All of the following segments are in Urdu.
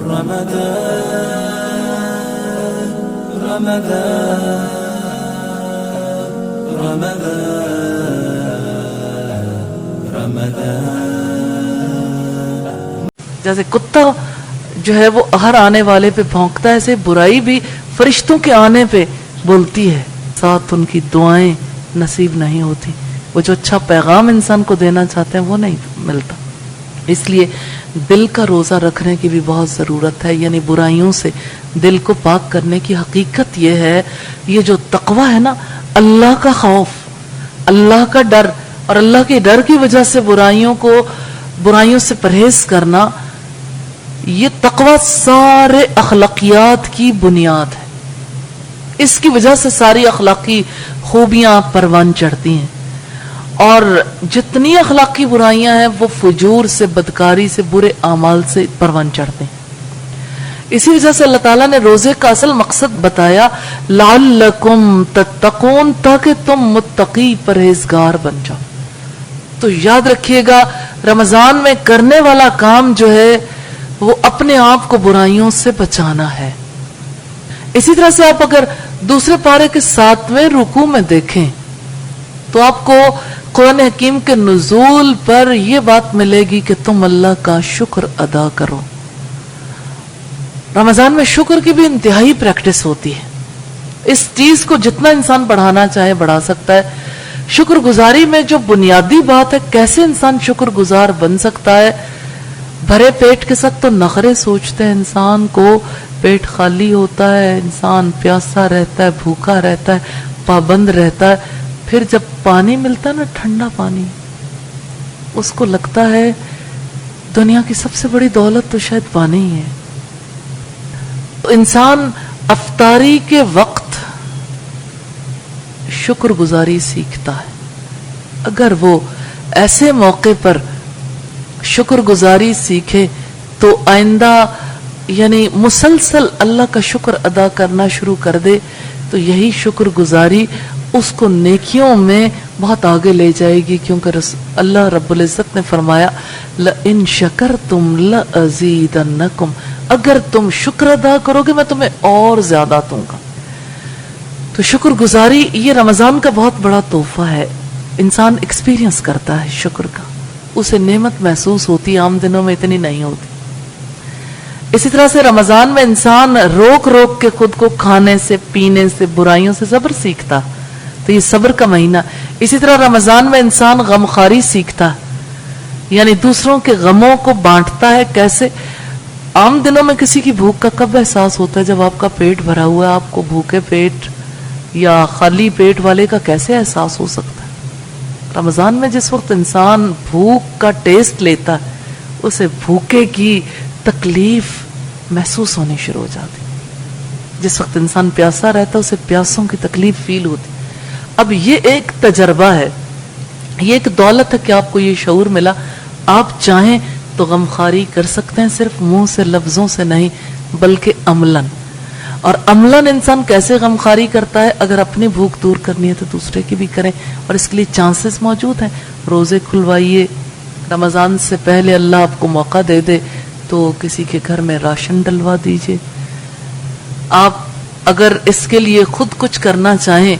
رمضان رمضان رمضان رمضان. جیسے کتا جو ہے وہ ہر آنے والے پہ بھونکتا ہے، ایسے برائی بھی فرشتوں کے آنے پہ بولتی ہے، ساتھ ان کی دعائیں نصیب نہیں ہوتی. وہ جو اچھا پیغام انسان کو دینا چاہتے ہیں وہ نہیں ملتا. اس لیے دل کا روزہ رکھنے کی بھی بہت ضرورت ہے، یعنی برائیوں سے دل کو پاک کرنے کی حقیقت یہ ہے، یہ جو تقوی ہے نا، اللہ کا خوف، اللہ کا ڈر، اور اللہ کے ڈر کی وجہ سے برائیوں سے پرہیز کرنا، یہ تقوی سارے اخلاقیات کی بنیاد ہے. اس کی وجہ سے ساری اخلاقی خوبیاں پروان چڑھتی ہیں، اور جتنی اخلاقی برائیاں ہیں وہ فجور سے، بدکاری سے، برے اعمال سے پروان چڑھتے ہیں. اسی وجہ سے اللہ تعالیٰ نے روزے کا اصل مقصد بتایا، لعلکم تتقون، تاکہ تم متقی پرہیزگار بن جاؤ. تو یاد رکھیے گا، رمضان میں کرنے والا کام جو ہے وہ اپنے آپ کو برائیوں سے بچانا ہے. اسی طرح سے آپ اگر دوسرے پارے کے 7ویں رکوع میں دیکھیں تو آپ کو قرآن حکیم کے نزول پر یہ بات ملے گی کہ تم اللہ کا شکر ادا کرو. رمضان میں شکر کی بھی انتہائی پریکٹس ہوتی ہے. اس چیز کو جتنا انسان بڑھانا چاہے بڑھا سکتا ہے. شکر گزاری میں جو بنیادی بات ہے، کیسے انسان شکر گزار بن سکتا ہے. بھرے پیٹ کے ساتھ تو نخرے سوچتے ہیں، انسان کو پیٹ خالی ہوتا ہے، انسان پیاسا رہتا ہے، بھوکا رہتا ہے، پابند رہتا ہے. پھر جب پانی ملتا ہے نا، ٹھنڈا پانی، اس کو لگتا ہے دنیا کی سب سے بڑی دولت تو شاید پانی ہی ہے. انسان افطاری کے وقت شکر گزاری سیکھتا ہے. اگر وہ ایسے موقع پر شکر گزاری سیکھے تو آئندہ یعنی مسلسل اللہ کا شکر ادا کرنا شروع کر دے تو یہی شکر گزاری اس کو نیکیوں میں بہت آگے لے جائے گی. کیونکہ اللہ رب العزت نے فرمایا، لَإِن شَكَرْتُمْ لَأَزِيدَنَّكُمْ، اگر تم شکر ادا کرو گے میں تمہیں اور زیادہ دوں گا. تو شکر گزاری یہ رمضان کا بہت بڑا تحفہ ہے. انسان ایکسپیرینس کرتا ہے شکر کا، اسے نعمت محسوس ہوتی، عام دنوں میں اتنی نہیں ہوتی. اسی طرح سے رمضان میں انسان روک روک کے خود کو کھانے سے، پینے سے، برائیوں سے صبر سیکھتا، تو یہ صبر کا مہینہ. اسی طرح رمضان میں انسان غمخواری سیکھتا، یعنی دوسروں کے غموں کو بانٹتا ہے. کیسے؟ عام دنوں میں کسی کی بھوک کا کب احساس ہوتا ہے؟ جب آپ کا پیٹ بھرا ہوا ہے. آپ کو بھوکے پیٹ یا خالی پیٹ والے کا کیسے احساس ہو سکتا ہے؟ رمضان میں جس وقت انسان بھوک کا ٹیسٹ لیتا ہے، اسے بھوکے کی تکلیف محسوس ہونی شروع ہو جاتی. جس وقت انسان پیاسا رہتا ہے اسے پیاسوں کی تکلیف فیل ہوتی. اب یہ ایک تجربہ ہے، یہ ایک دولت ہے کہ آپ کو یہ شعور ملا. آپ چاہیں تو غمخواری کر سکتے ہیں، صرف منہ سے لفظوں سے نہیں بلکہ عملاً. اور عملاً انسان کیسے غمخواری کرتا ہے؟ اگر اپنی بھوک دور کرنی ہے تو دوسرے کی بھی کریں، اور اس کے لیے چانسز موجود ہیں. روزے کھلوائیے، رمضان سے پہلے اللہ آپ کو موقع دے دے تو کسی کے گھر میں راشن ڈلوا دیجئے. آپ اگر اس کے لیے خود کچھ کرنا چاہیں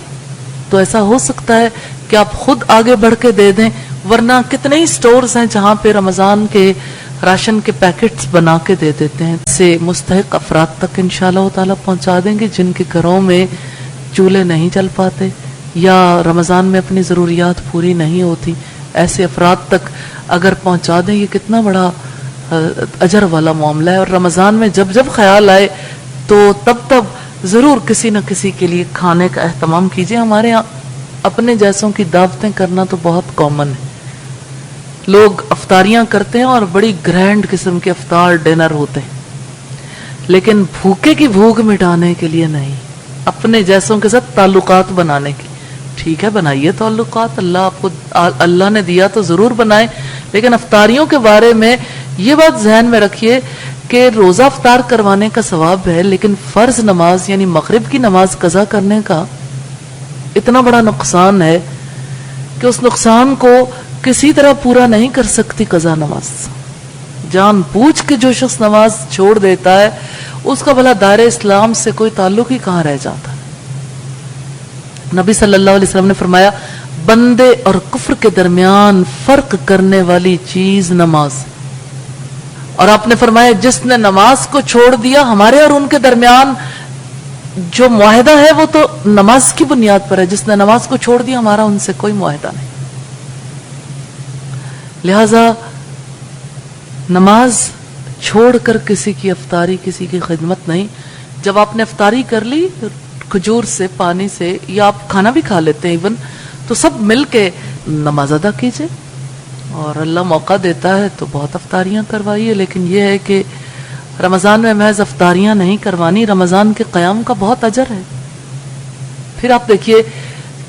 تو ایسا ہو سکتا ہے کہ آپ خود آگے بڑھ کے دے دیں، ورنہ کتنے ہی سٹورز ہیں جہاں پہ رمضان کے راشن کے پیکٹس بنا کے دے دیتے ہیں. سے مستحق افراد تک انشاءاللہ تعالیٰ پہنچا دیں گے جن کے گھروں میں چولہے نہیں جل پاتے یا رمضان میں اپنی ضروریات پوری نہیں ہوتی. ایسے افراد تک اگر پہنچا دیں، یہ کتنا بڑا اجر والا معاملہ ہے. اور رمضان میں جب جب خیال آئے تو تب ضرور کسی نہ کسی کے لیے کھانے کا اہتمام کیجیے. ہمارے یہاں اپنے جیسوں کی دعوتیں کرنا تو بہت کامن ہے. لوگ افطاریاں کرتے ہیں اور بڑی گرینڈ قسم کے افطار ڈنر ہوتے ہیں، لیکن بھوکے کی بھوک مٹانے کے لیے نہیں، اپنے جیسوں کے ساتھ تعلقات بنانے کی. ٹھیک ہے، بنائیے تعلقات، اللہ نے دیا تو ضرور بنائیں، لیکن افطاریوں کے بارے میں یہ بات ذہن میں رکھیے کہ روزہ افطار کروانے کا ثواب ہے، لیکن فرض نماز یعنی مغرب کی نماز قضا کرنے کا اتنا بڑا نقصان ہے کہ اس نقصان کو کسی طرح پورا نہیں کر سکتی قضا نماز. جان بوجھ کے جو شخص نماز چھوڑ دیتا ہے اس کا بھلا دائرہ اسلام سے کوئی تعلق ہی کہاں رہ جاتا ہے. نبی صلی اللہ علیہ وسلم نے فرمایا بندے اور کفر کے درمیان فرق کرنے والی چیز نماز. اور آپ نے فرمایا جس نے نماز کو چھوڑ دیا ہمارے اور ان کے درمیان جو معاہدہ ہے وہ تو نماز کی بنیاد پر ہے. جس نے نماز کو چھوڑ دیا ہمارا ان سے کوئی معاہدہ نہیں. لہذا نماز چھوڑ کر کسی کی افطاری کسی کی خدمت نہیں. جب آپ نے افطاری کر لی کھجور سے پانی سے یا آپ کھانا بھی کھا لیتے ہیں ایون تو سب مل کے نماز ادا کیجئے. اور اللہ موقع دیتا ہے تو بہت افطاریاں کروائیے. لیکن یہ ہے کہ رمضان میں محض افطاریاں نہیں کروانی, رمضان کے قیام کا بہت اجر ہے. پھر آپ دیکھیے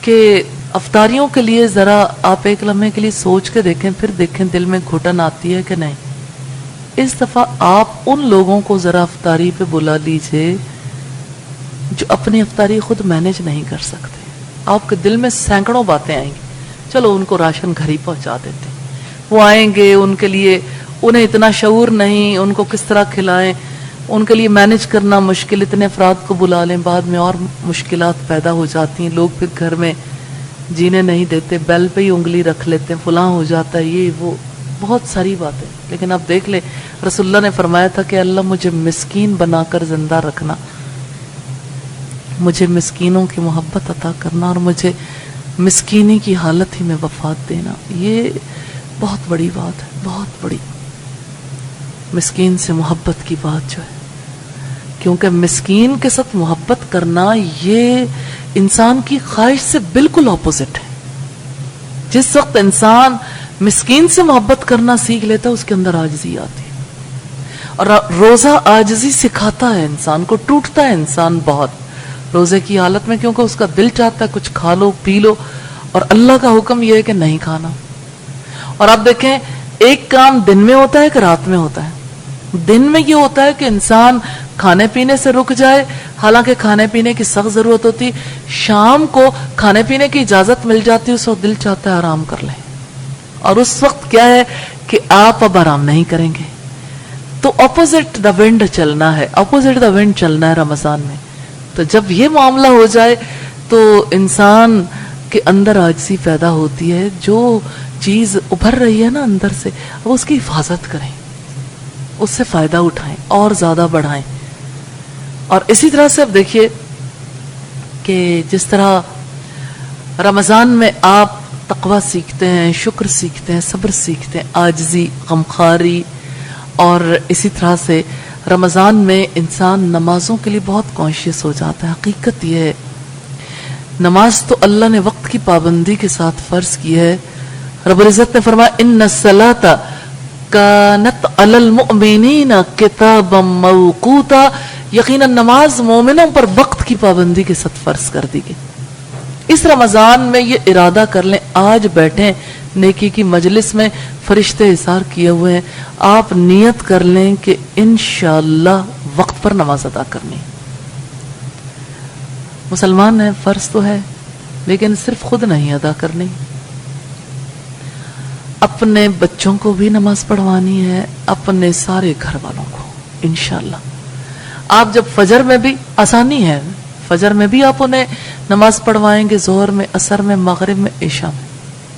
کہ افطاریوں کے لیے ذرا آپ ایک لمحے کے لیے سوچ کے دیکھیں, پھر دیکھیں دل میں گھٹن آتی ہے کہ نہیں. اس دفعہ آپ ان لوگوں کو ذرا افطاری پہ بلا لیجئے جو اپنی افطاری خود مینج نہیں کر سکتے. آپ کے دل میں سینکڑوں باتیں آئیں گی, چلو ان کو راشن گھر ہی پہنچا دیتے, وہ آئیں گے, ان کے لیے انہیں اتنا شعور نہیں, ان کو کس طرح کھلائیں, ان کے لیے مینج کرنا مشکل, اتنے افراد کو بلا لیں, بعد میں اور مشکلات پیدا ہو جاتی ہیں. لوگ پھر گھر میں جینے نہیں دیتے, بیل پہ ہی انگلی رکھ لیتے ہیں, فلاں ہو جاتا ہے, یہ وہ بہت ساری باتیں. لیکن آپ دیکھ لیں رسول اللہ نے فرمایا تھا کہ اللہ مجھے مسکین بنا کر زندہ رکھنا, مجھے مسکینوں کی محبت عطا کرنا اور مجھے مسکینی کی حالت ہی میں وفات دینا. یہ بہت بڑی بات ہے, بہت بڑی. مسکین سے محبت کی بات جو ہے, کیونکہ مسکین کے ساتھ محبت کرنا یہ انسان کی خواہش سے بالکل اپوزٹ ہے. جس وقت انسان مسکین سے محبت کرنا سیکھ لیتا ہے اس کے اندر عاجزی آتی ہے. اور روزہ عاجزی سکھاتا ہے انسان کو. ٹوٹتا ہے انسان بہت روزے کی حالت میں, کیونکہ اس کا دل چاہتا ہے کچھ کھا لو پی لو, اور اللہ کا حکم یہ ہے کہ نہیں کھانا. اور آپ دیکھیں ایک کام دن میں ہوتا ہے کہ رات میں ہوتا ہے. دن میں یہ ہوتا ہے کہ انسان کھانے پینے سے رک جائے, حالانکہ کھانے پینے کی سخت ضرورت ہوتی. شام کو کھانے پینے کی اجازت مل جاتی, اس وقت دل چاہتا ہے آرام کر لیں. اور اس وقت کیا ہے کہ آپ اب آرام نہیں کریں گے. تو اپوزٹ دا ونڈ چلنا ہے, اپوزٹ دا ونڈ چلنا ہے رمضان میں. تو جب یہ معاملہ ہو جائے تو انسان کے اندر عاجزی پیدا ہوتی ہے. جو چیز ابھر رہی ہے نا اندر سے, اب اس کی حفاظت کریں, اس سے فائدہ اٹھائیں اور زیادہ بڑھائیں. اور اسی طرح سے اب دیکھیے کہ جس طرح رمضان میں آپ تقوی سیکھتے ہیں, شکر سیکھتے ہیں, صبر سیکھتے ہیں, عاجزی, غمخواری, اور اسی طرح سے رمضان میں انسان نمازوں کے لیے بہت کانشیس ہو جاتا ہے. حقیقت یہ ہے نماز تو اللہ نے وقت کی پابندی کے ساتھ فرض کی ہے. رب العزت نے فرمایا ان الصلاۃ کانت علی المؤمنین کتابا موقوتا, یقیناً نماز مومنوں پر وقت کی پابندی کے ساتھ فرض کر دی گئی. اس رمضان میں یہ ارادہ کر لیں, آج بیٹھیں نیکی کی مجلس میں, فرشتے احاطہ کیے ہوئے ہیں, آپ نیت کر لیں کہ انشاءاللہ وقت پر نماز ادا کرنی. مسلمان ہیں, فرض تو ہے, لیکن صرف خود نہیں ادا کرنی, اپنے بچوں کو بھی نماز پڑھوانی ہے, اپنے سارے گھر والوں کو انشاءاللہ. آپ جب فجر میں بھی آسانی ہے, فجر میں بھی آپ انہیں نماز پڑھوائیں گے, ظہر میں, عصر میں, مغرب میں, عشاء میں,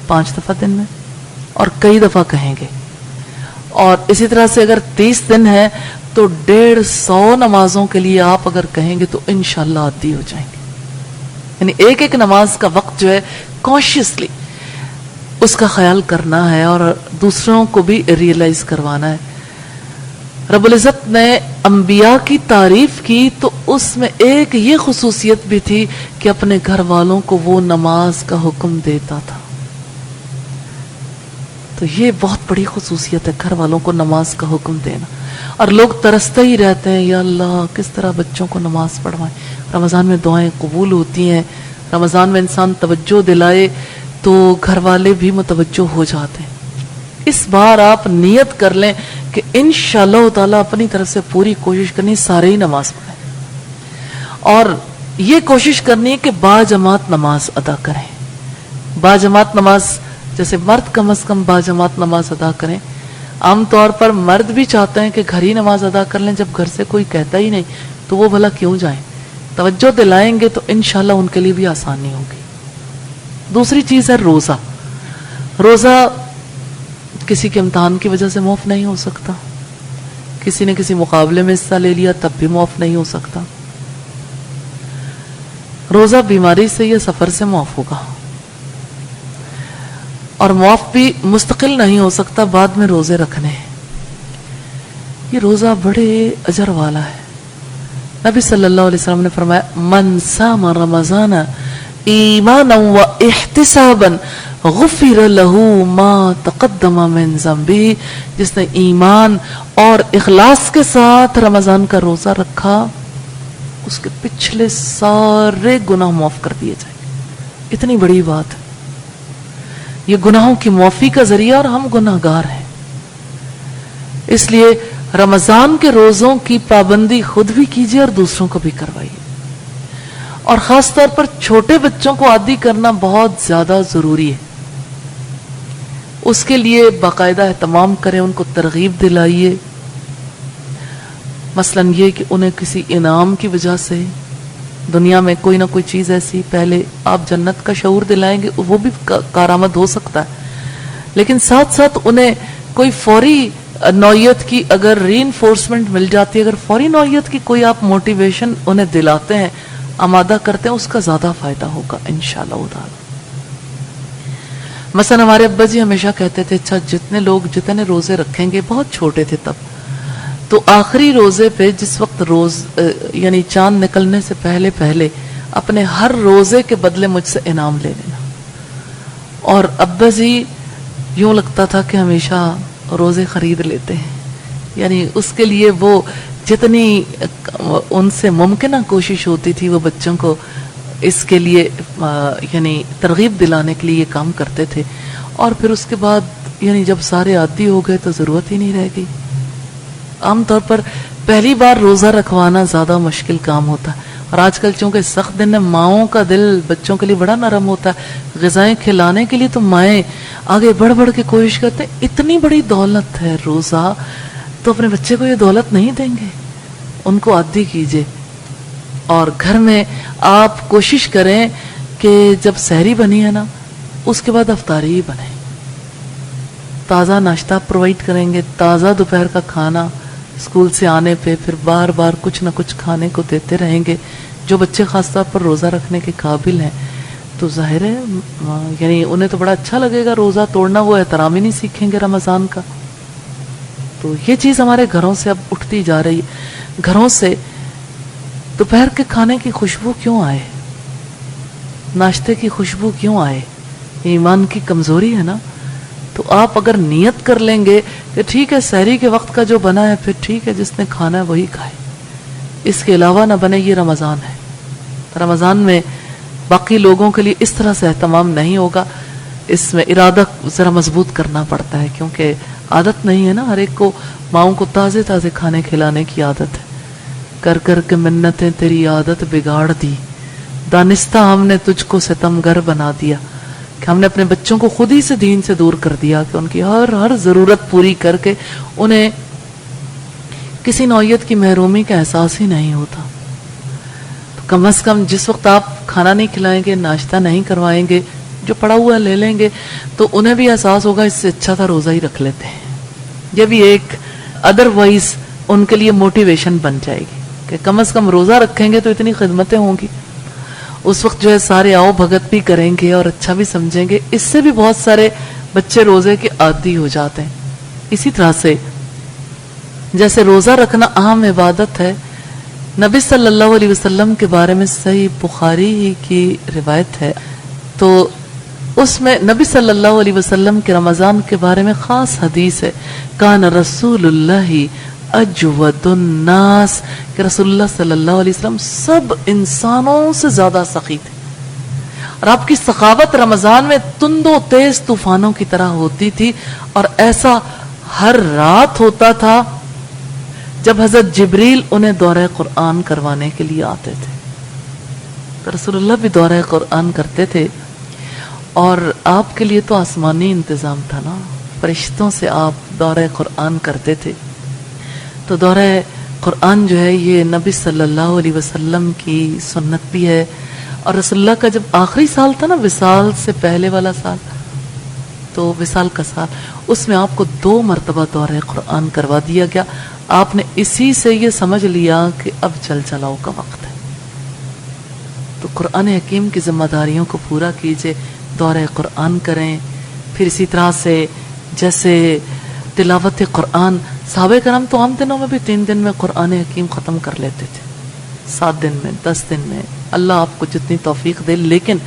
5 دفعہ دن میں, اور کئی دفعہ کہیں گے. اور اسی طرح سے اگر 30 دن ہے تو 150 نمازوں کے لیے آپ اگر کہیں گے تو انشاءاللہ عادی ہو جائیں گے. یعنی ایک ایک نماز کا وقت جو ہے کانشیسلی اس کا خیال کرنا ہے اور دوسروں کو بھی ریئلائز کروانا ہے. رب العزت نے انبیاء کی تعریف کی تو اس میں ایک یہ خصوصیت بھی تھی کہ اپنے گھر والوں کو وہ نماز کا حکم دیتا تھا. تو یہ بہت بڑی خصوصیت ہے, گھر والوں کو نماز کا حکم دینا. اور لوگ ترستے ہی رہتے ہیں, یا اللہ کس طرح بچوں کو نماز پڑھوائیں. رمضان میں دعائیں قبول ہوتی ہیں, رمضان میں انسان توجہ دلائے تو گھر والے بھی متوجہ ہو جاتے ہیں. اس بار آپ نیت کر لیں کہ انشاءاللہ تعالیٰ اپنی طرف سے پوری کوشش کرنی, سارے ہی نماز پڑھیں, اور یہ کوشش کرنی ہے کہ با جماعت نماز ادا کریں. با جماعت نماز جیسے مرد کم از کم با جماعت نماز ادا کریں, عام طور پر مرد بھی چاہتے ہیں کہ گھر ہی نماز ادا کر لیں، جب گھر سے کوئی کہتا ہی نہیں تو وہ بھلا کیوں جائیں؟ توجہ دلائیں گے تو انشاءاللہ ان کے لیے بھی آسانی ہوگی۔ دوسری چیز ہے روزہ۔ روزہ کسی کے امتحان کی وجہ سے معاف نہیں ہو سکتا، کسی نے کسی مقابلے میں حصہ لے لیا تب بھی معاف نہیں ہو سکتا۔ روزہ بیماری سے یا سفر سے معاف ہوگا، اور معاف بھی مستقل نہیں ہو سکتا، بعد میں روزے رکھنے ہیں۔ یہ روزہ بڑے اجر والا ہے۔ نبی صلی اللہ علیہ وسلم نے فرمایا من صام رمضان ایمانا و احتسابا غفر له ما تقدم من ذنبه، جس نے ایمان اور اخلاص کے ساتھ رمضان کا روزہ رکھا اس کے پچھلے سارے گناہ معاف کر دیے جائیں گے۔ اتنی بڑی بات ہے، یہ گناہوں کی معافی کا ذریعہ، اور ہم گناہگار ہیں۔ اس لیے رمضان کے روزوں کی پابندی خود بھی کیجیے اور دوسروں کو بھی کروائیے، اور خاص طور پر چھوٹے بچوں کو عادی کرنا بہت زیادہ ضروری ہے۔ اس کے لیے باقاعدہ اہتمام کریں، ان کو ترغیب دلائیے، مثلا یہ کہ انہیں کسی انعام کی وجہ سے دنیا میں کوئی نہ کوئی چیز ایسی، پہلے آپ جنت کا شعور دلائیں گے، وہ بھی کارآمد ہو سکتا ہے، لیکن ساتھ ساتھ انہیں کوئی فوری نوعیت کی اگر ری انفورسمنٹ مل جاتی ہے، اگر فوری نوعیت کی کوئی آپ موٹیویشن انہیں دلاتے ہیں، آمادہ کرتے ہیں، اس کا زیادہ فائدہ ہوگا انشاءاللہ تعالی۔ مثلا ہمارے ابا جی ہمیشہ کہتے تھے اچھا جتنے لوگ جتنے روزے رکھیں گے، بہت چھوٹے تھے تب، تو آخری روزے پہ جس وقت یعنی چاند نکلنے سے پہلے پہلے اپنے ہر روزے کے بدلے مجھ سے انعام لے لینا۔ اور ابا جی یوں لگتا تھا کہ ہمیشہ روزے خرید لیتے ہیں، یعنی اس کے لیے وہ جتنی ان سے ممکنہ کوشش ہوتی تھی وہ بچوں کو اس کے لیے یعنی ترغیب دلانے کے لیے یہ کام کرتے تھے، اور پھر اس کے بعد یعنی جب سارے عادی ہو گئے تو ضرورت ہی نہیں رہ گئی۔ عام طور پر پہلی بار روزہ رکھوانا زیادہ مشکل کام ہوتا ہے، اور آج کل چونکہ سخت دن ہے، ماؤں کا دل بچوں کے لیے بڑا نرم ہوتا ہے، غذائیں کھلانے کے لیے تو مائیں آگے بڑھ بڑھ کے کوشش کرتے ہیں۔ اتنی بڑی دولت ہے روزہ، تو اپنے بچے کو یہ دولت نہیں دیں گے، ان کو عادی کیجئے۔ اور گھر میں آپ کوشش کریں کہ جب سحری بنی ہے نا، اس کے بعد افطاری ہی بنے، تازہ ناشتہ پرووائڈ کریں گے، تازہ دوپہر کا کھانا اسکول سے آنے پہ پھر بار بار کچھ نہ کچھ کھانے کو دیتے رہیں گے۔ جو بچے خاص طور پر روزہ رکھنے کے قابل ہیں تو ظاہر ہے یعنی انہیں تو بڑا اچھا لگے گا روزہ توڑنا، وہ احترام ہی نہیں سیکھیں گے رمضان کا۔ تو یہ چیز ہمارے گھروں سے اب اٹھتی جا رہی ہے۔ گھروں سے دوپہر کے کھانے کی خوشبو کیوں آئے، ناشتے کی خوشبو کیوں آئے؟ یہ ایمان کی کمزوری ہے نا۔ تو آپ اگر نیت کر لیں گے کہ ٹھیک ہے سحری کے وقت کا جو بنا ہے پھر ٹھیک ہے، جس نے کھانا ہے وہی کھائے، اس کے علاوہ نہ بنے، یہ رمضان ہے۔ رمضان میں باقی لوگوں کے لیے اس طرح سے اہتمام نہیں ہوگا، اس میں ارادہ ذرا مضبوط کرنا پڑتا ہے، کیونکہ عادت نہیں ہے نا ہر ایک کو، ماؤں کو تازے تازے کھانے کھلانے کی عادت ہے۔ کر کر کے منتیں تیری عادت بگاڑ دی، دانستہ ہم نے تجھ کو ستمگر بنا دیا، کہ ہم نے اپنے بچوں کو خود ہی سے دین سے دور کر دیا، کہ ان کی ہر ضرورت پوری کر کے انہیں کسی نوعیت کی محرومی کا احساس ہی نہیں ہوتا۔ تو کم از کم جس وقت آپ کھانا نہیں کھلائیں گے، ناشتہ نہیں کروائیں گے، جو پڑا ہوا لے لیں گے، تو انہیں بھی احساس ہوگا اس سے اچھا تھا روزہ ہی رکھ لیتے ہیں۔ یہ بھی ایک ادروائز ان کے لیے موٹیویشن بن جائے گی کہ کم از کم روزہ رکھیں گے تو اتنی خدمتیں ہوں گی، اس وقت جو ہے سارے آؤ بھگت بھی کریں گے اور اچھا بھی سمجھیں گے۔ اس سے بھی بہت سارے بچے روزے کے عادی ہو جاتے ہیں۔ اسی طرح سے جیسے روزہ رکھنا اہم عبادت ہے، نبی صلی اللہ علیہ وسلم کے بارے میں صحیح بخاری ہی کی روایت ہے، تو اس میں نبی صلی اللہ علیہ وسلم کے رمضان کے بارے میں خاص حدیث ہے، کان رسول اللہ اجود الناس، کہ رسول اللہ صلی اللہ علیہ وسلم سب انسانوں سے زیادہ سخی تھے، اور آپ کی سخاوت رمضان میں تند و تیز طوفانوں کی طرح ہوتی تھی، اور ایسا ہر رات ہوتا تھا جب حضرت جبریل انہیں دورہ قرآن کروانے کے لیے آتے تھے۔ تو رسول اللہ بھی دورہ قرآن کرتے تھے، اور آپ کے لیے تو آسمانی انتظام تھا نا، فرشتوں سے آپ دورہ قرآن کرتے تھے. تو دورہ قرآن جو ہے یہ نبی صلی اللہ علیہ وسلم کی سنت بھی ہے. اور رسول اللہ کا جب آخری سال تھا نا، وصال سے پہلے والا سال، تو وصال کا سال، اس میں آپ کو 2 مرتبہ دورہ قرآن کروا دیا گیا. آپ نے اسی سے یہ سمجھ لیا کہ اب چل چلاؤ کا وقت ہے. تو قرآن حکیم کی ذمہ داریوں کو پورا کیجئے، دورہ قرآن کریں. پھر اسی طرح سے جیسے تلاوت قرآن، صحابہ کرام تو عام دنوں میں بھی 3 دن میں قرآن حکیم ختم کر لیتے تھے، 7 دن میں، 10 دن میں، اللہ آپ کو جتنی توفیق دے. لیکن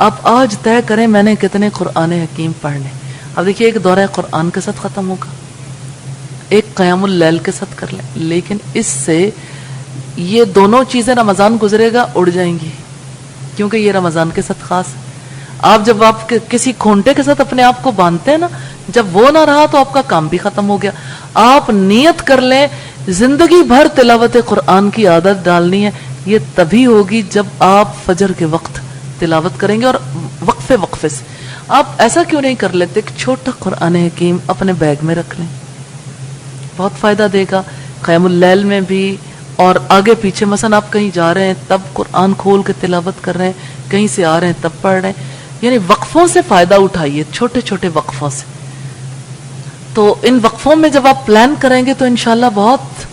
آپ آج طے کریں میں نے کتنے قرآن حکیم پڑھنے. اب دیکھیے ایک دورہ قرآن کے ساتھ ختم ہوگا، ایک قیام اللیل کے ساتھ کر لیں، لیکن اس سے یہ دونوں چیزیں رمضان گزرے گا اڑ جائیں گی، کیونکہ یہ رمضان کے ساتھ خاص ہے. آپ جب آپ کسی کھونٹے کے ساتھ اپنے آپ کو باندھتے ہیں نا، جب وہ نہ رہا تو آپ کا کام بھی ختم ہو گیا. آپ نیت کر لیں زندگی بھر تلاوت قرآن کی عادت ڈالنی ہے. یہ تبھی ہوگی جب آپ فجر کے وقت تلاوت کریں گے، اور وقفے وقفے سے. آپ ایسا کیوں نہیں کر لیتے کہ چھوٹا قرآن حکیم اپنے بیگ میں رکھ لیں، بہت فائدہ دے گا قیام اللیل میں بھی. اور آگے پیچھے مثلا آپ کہیں جا رہے ہیں تب قرآن کھول کے تلاوت کر رہے ہیں، کہیں سے آ رہے ہیں تب پڑھ رہے ہیں. یعنی وقفوں سے فائدہ اٹھائیے، چھوٹے چھوٹے وقفوں سے. تو ان وقفوں میں جب آپ پلان کریں گے تو انشاءاللہ بہت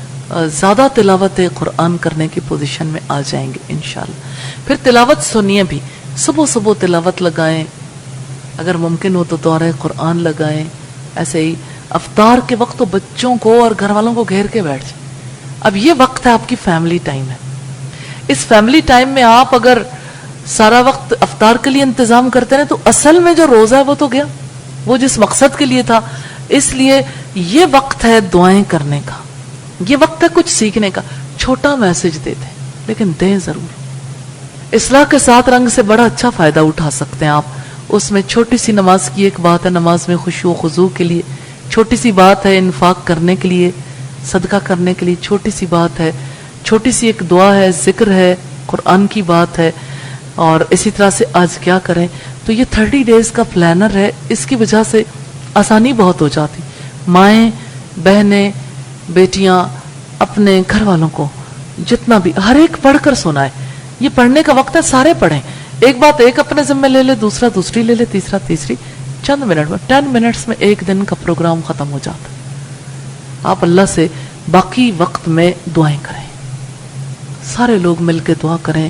زیادہ تلاوت قرآن کرنے کی پوزیشن میں آ جائیں گے انشاءاللہ. پھر تلاوت سنیے بھی، صبح صبح تلاوت لگائیں، اگر ممکن ہو تو دورہ قرآن لگائیں. ایسے ہی افطار کے وقت تو بچوں کو اور گھر والوں کو گھیر کے بیٹھ جائیں. اب یہ وقت ہے آپ کی فیملی ٹائم ہے. اس فیملی ٹائم میں آپ اگر سارا وقت افطار کے لیے انتظام کرتے رہے تو اصل میں جو روزہ ہے وہ تو گیا، وہ جس مقصد کے لیے تھا. اس لیے یہ وقت ہے دعائیں کرنے کا، یہ وقت ہے کچھ سیکھنے کا. چھوٹا میسج دے دیں لیکن دیں ضرور. اصلاح کے 7 رنگ سے بڑا اچھا فائدہ اٹھا سکتے ہیں آپ. اس میں چھوٹی سی نماز کی ایک بات ہے، نماز میں خشوع و خضوع کے لیے چھوٹی سی بات ہے، انفاق کرنے کے لیے، صدقہ کرنے کے لیے چھوٹی سی بات ہے، چھوٹی سی ایک دعا ہے، ذکر ہے، قرآن کی بات ہے. اور اسی طرح سے آج کیا کریں. تو یہ 30 ڈیز کا پلانر ہے، اس کی وجہ سے آسانی بہت ہو جاتی. مائیں، بہنیں، بیٹیاں اپنے گھر والوں کو جتنا بھی ہر ایک پڑھ کر سنائے. یہ پڑھنے کا وقت ہے، سارے پڑھیں. ایک بات ایک اپنے ذمہ لے لے، دوسرا دوسری لے لے، تیسرا تیسری. چند منٹ میں 10 منٹس میں ایک دن کا پروگرام ختم ہو جاتا. آپ اللہ سے باقی وقت میں دعائیں کریں، سارے لوگ مل کے دعا کریں،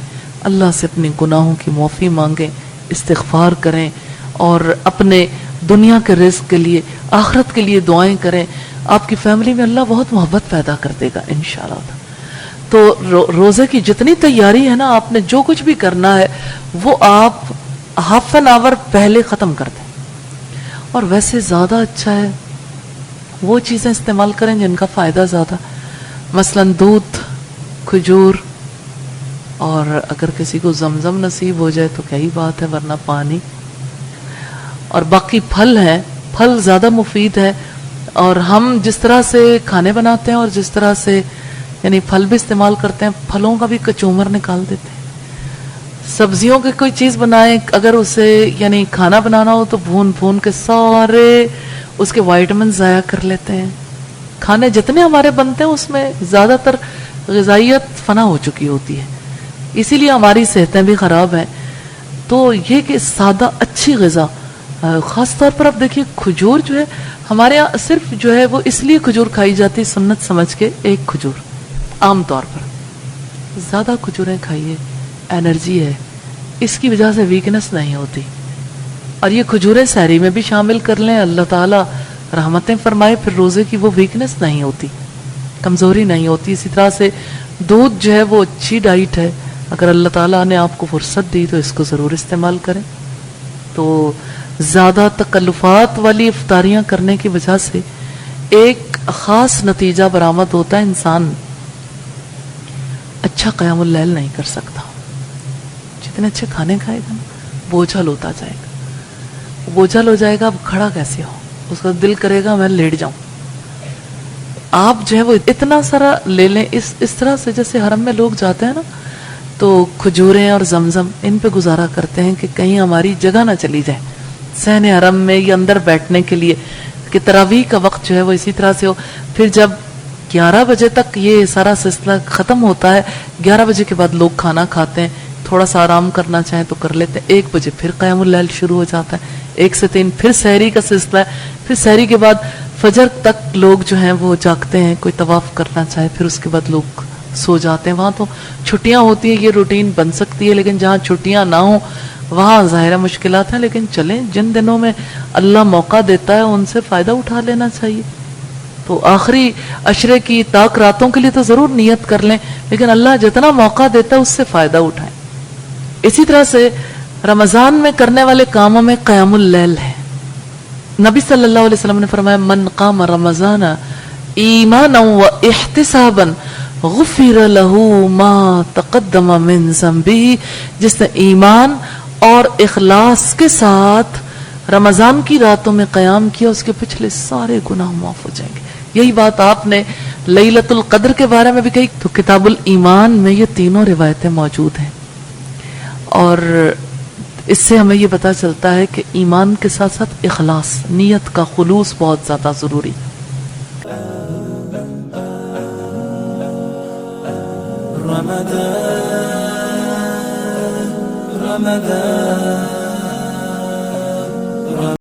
اللہ سے اپنے گناہوں کی معافی مانگیں، استغفار کریں، اور اپنے دنیا کے رزق کے لیے، آخرت کے لیے دعائیں کریں. آپ کی فیملی میں اللہ بہت محبت پیدا کر دے گا انشاءاللہ. تو روزے کی جتنی تیاری ہے نا، آپ نے جو کچھ بھی کرنا ہے وہ آپ ½ این آور پہلے ختم کر دیں. اور ویسے زیادہ اچھا ہے وہ چیزیں استعمال کریں جن کا فائدہ زیادہ، مثلا دودھ، کھجور، اور اگر کسی کو زمزم نصیب ہو جائے تو کیا ہی بات ہے، ورنہ پانی. اور باقی پھل ہیں، پھل زیادہ مفید ہے. اور ہم جس طرح سے کھانے بناتے ہیں اور جس طرح سے یعنی پھل بھی استعمال کرتے ہیں، پھلوں کا بھی کچومر نکال دیتے ہیں. سبزیوں کی کوئی چیز بنائیں، اگر اسے یعنی کھانا بنانا ہو تو بھون بھون کے سارے اس کے وائٹامن ضائع کر لیتے ہیں. کھانے جتنے ہمارے بنتے ہیں اس میں زیادہ تر غذائیت فنا ہو چکی ہوتی ہے، اسی لیے ہماری صحتیں بھی خراب ہیں. تو یہ کہ سادہ اچھی غذا، خاص طور پر اب دیکھیے کھجور جو ہے ہمارے یہاں صرف جو ہے وہ اس لیے کھجور کھائی جاتی سنت سمجھ کے، ایک کھجور عام طور پر. زیادہ کھجوریں کھائیے، انرجی ہے، اس کی وجہ سے ویکنس نہیں ہوتی. اور یہ کھجوریں سحری میں بھی شامل کر لیں، اللہ تعالیٰ رحمتیں فرمائے، پھر روزے کی وہ ویکنس نہیں ہوتی، کمزوری نہیں ہوتی. اسی طرح سے دودھ جو ہے وہ اچھی ڈائٹ ہے، اگر اللہ تعالیٰ نے آپ کو فرصت دی تو اس کو ضرور استعمال کریں. تو زیادہ تکلفات والی افطاریاں کرنے کی وجہ سے ایک خاص نتیجہ برآمد ہوتا ہے، انسان اچھا قیام اللیل نہیں کر سکتا. جتنے اچھے کھانے کھائے گا بوجھل ہوتا جائے گا، بوجھل ہو جائے گا. اب کھڑا کیسے ہو، اس کا دل کرے گا میں لیٹ جاؤں. آپ جو ہے وہ اتنا سارا لے لیں، اس طرح سے جیسے حرم میں لوگ جاتے ہیں نا تو کھجوریں اور زمزم ان پہ گزارا کرتے ہیں کہ کہیں ہماری جگہ نہ چلی جائے صحن حرم میں یا اندر بیٹھنے کے لیے. کہ تراویح کا وقت جو ہے وہ اسی طرح سے ہو. پھر جب 11 بجے تک یہ سارا سلسلہ ختم ہوتا ہے, 11 بجے کے بعد لوگ کھانا کھاتے ہیں, تھوڑا سا آرام کرنا چاہیں تو کر لیتے ہیں, 1 بجے پھر قیام اللیل شروع ہو جاتا ہے, 1 سے 3 پھر سحری کا سلسلہ ہے, پھر سحری کے بعد فجر تک لوگ جو ہیں وہ جاگتے ہیں, کوئی طواف کرنا چاہے, پھر اس کے بعد لوگ سو جاتے ہیں. وہاں تو چھٹیاں ہوتی ہیں, یہ روٹین بن سکتی ہے, لیکن جہاں چھٹیاں نہ ہوں وہاں ظاہرہ مشکلات ہیں, لیکن چلیں جن دنوں میں اللہ موقع دیتا ہے ان سے فائدہ اٹھا لینا چاہیے. تو آخری عشرے کی تاک راتوں کے لیے تو ضرور نیت کر لیں, لیکن اللہ جتنا موقع دیتا ہے اس سے فائدہ اٹھائیں. اسی طرح سے رمضان میں کرنے والے کاموں میں قیام اللیل ہے. نبی صلی اللہ علیہ وسلم نے فرمایا من قام رمضان ایمانا و احتسابا غفر له ما تقدم من ذنبه, جس نے ایمان اور اخلاص کے ساتھ رمضان کی راتوں میں قیام کیا اس کے پچھلے سارے گناہ معاف ہو جائیں گے. یہی بات آپ نے لیلۃ القدر کے بارے میں بھی کہی. تو کتاب الایمان میں یہ تینوں روایتیں موجود ہیں, اور اس سے ہمیں یہ پتا چلتا ہے کہ ایمان کے ساتھ ساتھ اخلاص, نیت کا خلوص بہت زیادہ ضروری. رمضان